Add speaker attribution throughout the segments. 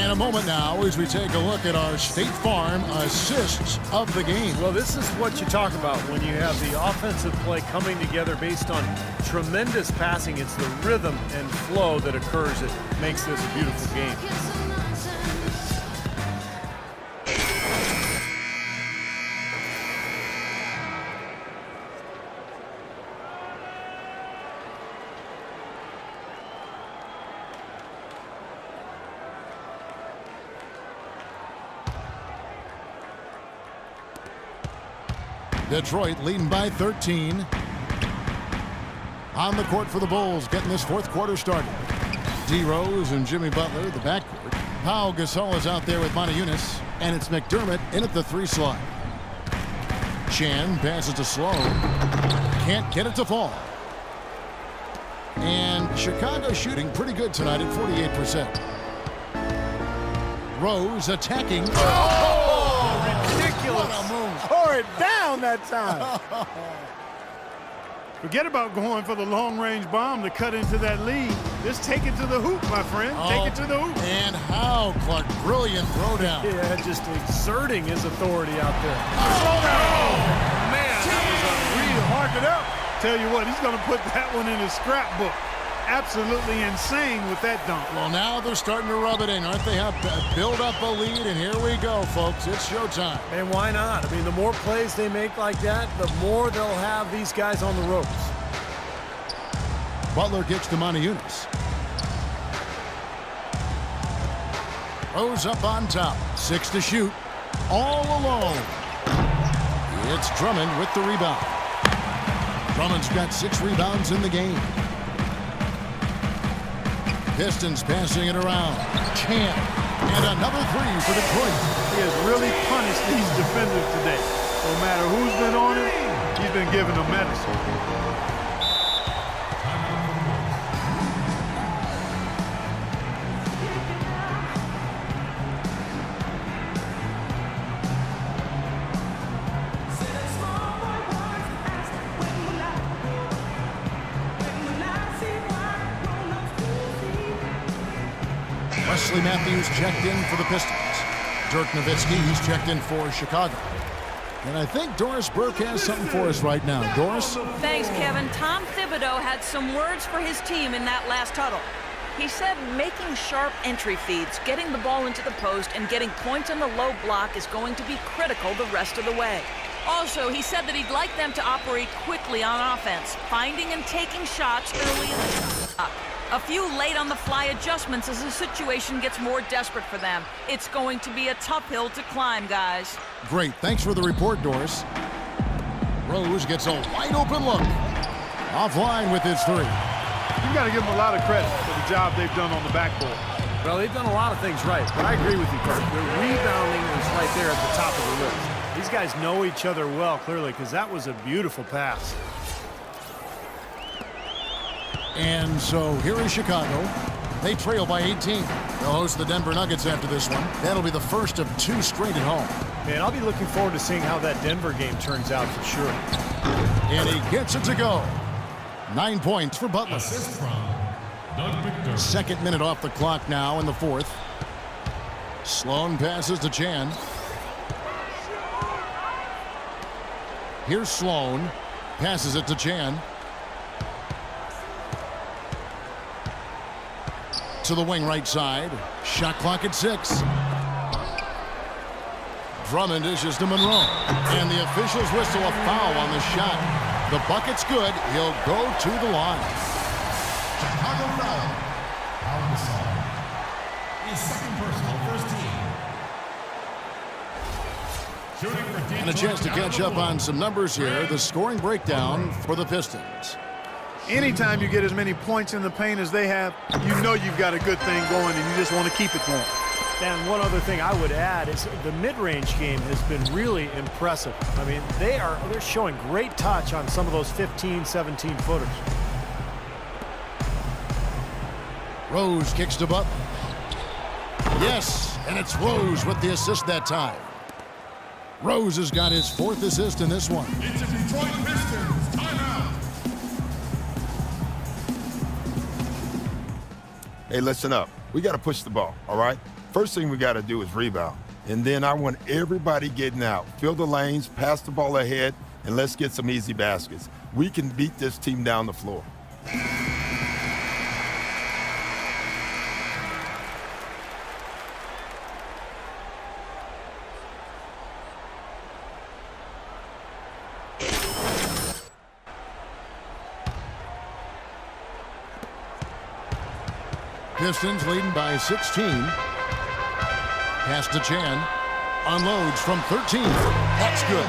Speaker 1: And a moment now as we take a look at our State Farm assists of the game.
Speaker 2: Well, this is what you talk about when you have the offensive play coming together based on tremendous passing. It's the rhythm and flow that occurs that makes this a beautiful game.
Speaker 1: Detroit leading by 13. On the court for the Bulls, getting this fourth quarter started. D. Rose and Jimmy Butler, the backcourt. Pau Gasol is out there with Montejunas, and it's McDermott in at the 3 slot. Chan passes to Sloan. Can't get it to fall. And Chicago shooting pretty good tonight at 48%. Rose attacking.
Speaker 2: Oh, ridiculous.
Speaker 1: What a move.
Speaker 3: Tore it down that time. Forget about going for the long-range bomb to cut into that lead. Just take it to the hoop, my friend. Take it to the hoop.
Speaker 1: And how, Clark, brilliant throwdown.
Speaker 2: Yeah, just exerting his authority out there. Man, that was unreal.
Speaker 3: Mark it up. Tell you what, he's going to put that one in his scrapbook. Absolutely insane with that dunk.
Speaker 1: Well, now they're starting to rub it in, aren't they? Have build up a lead, and here we go, folks. It's showtime.
Speaker 2: And why not? I mean, the more plays they make like that, the more they'll have these guys on the ropes.
Speaker 1: Butler gets to Montejunas. Rose up on top. 6 to shoot. All alone. It's Drummond with the rebound. Drummond's got 6 rebounds in the game. Pistons passing it around. Chan. And another 3 for Detroit.
Speaker 3: He has really punished these defenders today. No matter who's been on him, he's been giving them medicine.
Speaker 1: Wesley Matthews checked in for the Pistons. Dirk Nowitzki, he's checked in for Chicago. And I think Doris Burke has something for us right now. Doris?
Speaker 4: Thanks, Kevin. Tom Thibodeau had some words for his team in that last huddle. He said making sharp entry feeds, getting the ball into the post, and getting points on the low block is going to be critical the rest of the way. Also, he said that he'd like them to operate quickly on offense, finding and taking shots early in the shot. A few late-on-the-fly adjustments as the situation gets more desperate for them. It's going to be a tough hill to climb, guys.
Speaker 1: Great. Thanks for the report, Doris. Rose gets a wide-open look. Offline with his 3.
Speaker 3: You've got to give them a lot of credit for the job they've done on the backboard.
Speaker 2: Well, they've done a lot of things right, but I agree with you, Kurt. The rebounding is right there at the top of the list. These guys know each other well, clearly, because that was a beautiful pass.
Speaker 1: And so here is Chicago. They trail by 18. They'll host the Denver Nuggets after this one. That'll be the first of 2 straight at home.
Speaker 2: Man, I'll be looking forward to seeing how that Denver game turns out for sure.
Speaker 1: And he gets it to go. 9 points for Butler.
Speaker 5: Assist from Doug McDermott.
Speaker 1: Second minute off the clock now in the 4th. Sloan passes to Chan. Here's Sloan. Passes it to Chan. To the wing right side. Shot clock at 6. Drummond dishes to Monroe. And the officials whistle a foul on the shot. The bucket's good. He'll go to the line.
Speaker 5: Chicago foul. Pau Gasol. His second personal, first team. Shooting for Detroit.
Speaker 1: And a chance to catch up on some numbers here. The scoring breakdown for the Pistons.
Speaker 3: Anytime you get as many points in the paint as they have, you know you've got a good thing going and you just want to keep it going.
Speaker 2: And one other thing I would add is the mid-range game has been really impressive. I mean, they're showing great touch on some of those 15, 17 footers.
Speaker 1: Rose kicks to Butler. Yes, and it's Rose with the assist that time. Rose has got his 4th assist in this one.
Speaker 5: It's a Detroit Pistons timeout.
Speaker 6: Hey, listen up. We got to push the ball, all right? First thing we got to do is rebound. And then I want everybody getting out. Fill the lanes, pass the ball ahead, and let's get some easy baskets. We can beat this team down the floor.
Speaker 1: Pistons leading by 16. Pass to Chan. Unloads from 13. That's good.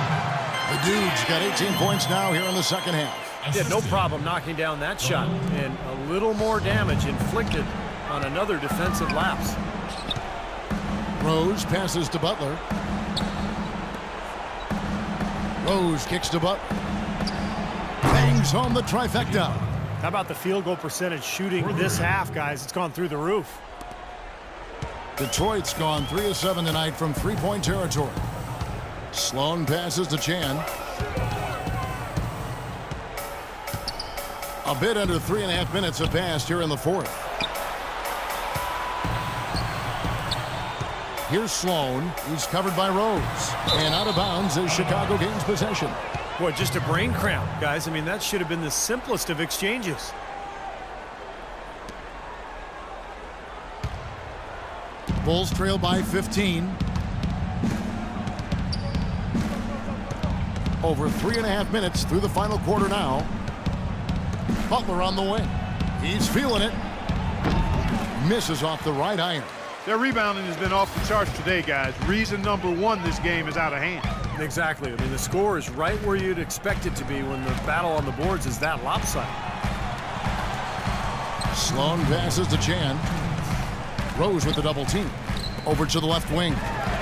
Speaker 1: The Dude's got 18 points now here in the second half.
Speaker 2: He had no problem knocking down that shot, and a little more damage inflicted on another defensive lapse.
Speaker 1: Rose passes to Butler. Rose kicks to Butler. Bangs home the trifecta.
Speaker 2: How about the field goal percentage shooting this half, guys? It's gone through the roof.
Speaker 1: Detroit's gone 3 of 7 tonight from three-point territory. Sloan passes to Chan. A bit under 3.5 minutes have passed here in the fourth. Here's Sloan. He's covered by Rose. And out of bounds as Chicago gains possession.
Speaker 2: Boy, just a brain cramp, guys. I mean, that should have been the simplest of exchanges.
Speaker 1: Bulls trail by 15. Over 3.5 minutes through the final quarter now. Butler on the wing. He's feeling it. Misses off the right iron.
Speaker 3: Their rebounding has been off the charts today, guys. Reason number one, this game is out of hand.
Speaker 2: Exactly. I mean, the score is right where you'd expect it to be when the battle on the boards is that lopsided.
Speaker 1: Sloan passes to Chan. Rose with the double team. Over to the left wing.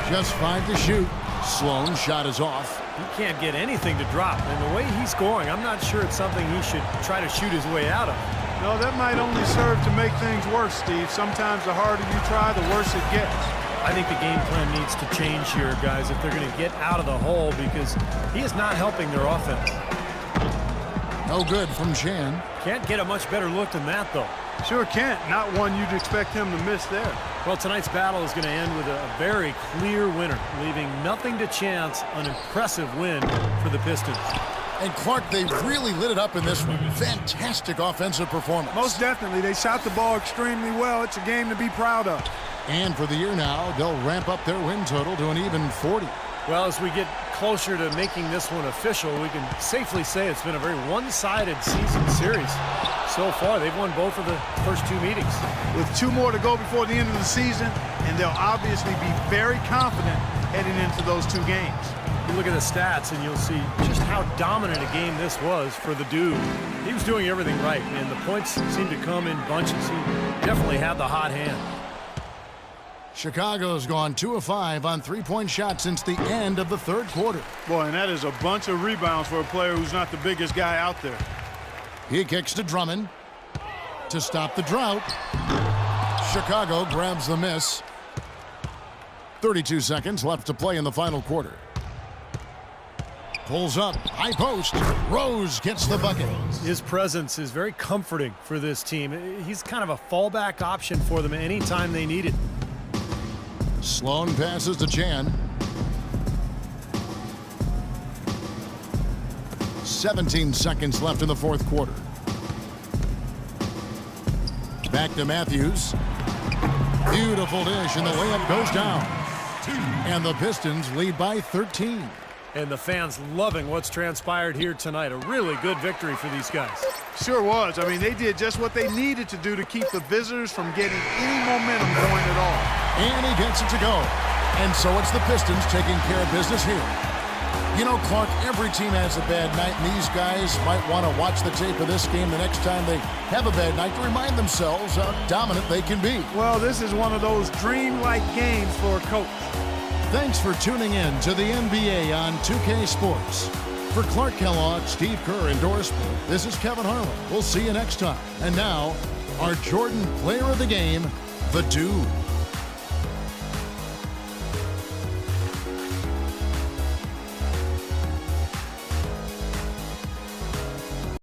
Speaker 1: Just 5 to shoot. Sloan's shot is off.
Speaker 2: He can't get anything to drop. And the way he's scoring, I'm not sure it's something he should try to shoot his way out of.
Speaker 3: No, that might only serve to make things worse, Steve. Sometimes the harder you try, the worse it gets.
Speaker 2: I think the game plan needs to change here, guys, if they're going to get out of the hole, because he is not helping their offense.
Speaker 1: No good from Chan.
Speaker 2: Can't get a much better look than that, though.
Speaker 3: Sure can't. Not one you'd expect him to miss there.
Speaker 2: Well, tonight's battle is going to end with a very clear winner, leaving nothing to chance. An impressive win for the Pistons.
Speaker 1: And Clark, they really lit it up in this one. Fantastic offensive performance.
Speaker 3: Most definitely. They shot the ball extremely well. It's a game to be proud of.
Speaker 1: And for the year now, they'll ramp up their win total to an even 40.
Speaker 2: Well, as we get closer to making this one official, we can safely say it's been a very one-sided season series. So far, they've won both of the first 2 meetings.
Speaker 3: With 2 more to go before the end of the season, and they'll obviously be very confident heading into those 2 games.
Speaker 2: You look at the stats, and you'll see just how dominant a game this was for the Dude. He was doing everything right, and the points seemed to come in bunches. He definitely had the hot hand.
Speaker 1: Chicago's gone 2 of 5 on three-point shots since the end of the third quarter.
Speaker 3: Boy, and that is a bunch of rebounds for a player who's not the biggest guy out there.
Speaker 1: He kicks to Drummond to stop the drought. Chicago grabs the miss. 32 seconds left to play in the final quarter. Pulls up, high post. Rose gets the bucket.
Speaker 2: His presence is very comforting for this team. He's kind of a fallback option for them anytime they need it.
Speaker 1: Sloan passes to Chan. 17 seconds left in the fourth quarter. Back to Matthews. Beautiful dish, and the layup goes down. And the Pistons lead by 13.
Speaker 2: And the fans loving what's transpired here tonight. A really good victory for these guys.
Speaker 3: Sure was. I mean, they did just what they needed to do to keep the visitors from getting any momentum going at all.
Speaker 1: And he gets it to go. And so it's the Pistons taking care of business here. You know, Clark, every team has a bad night, and these guys might want to watch the tape of this game the next time they have a bad night to remind themselves how dominant they can be.
Speaker 3: Well, this is one of those dream-like games for a coach.
Speaker 1: Thanks for tuning in to the NBA on 2K Sports. For Clark Kellogg, Steve Kerr, and Doris Sport, this is Kevin Harlan. We'll see you next time. And now, our Jordan Player of the Game, the Dude.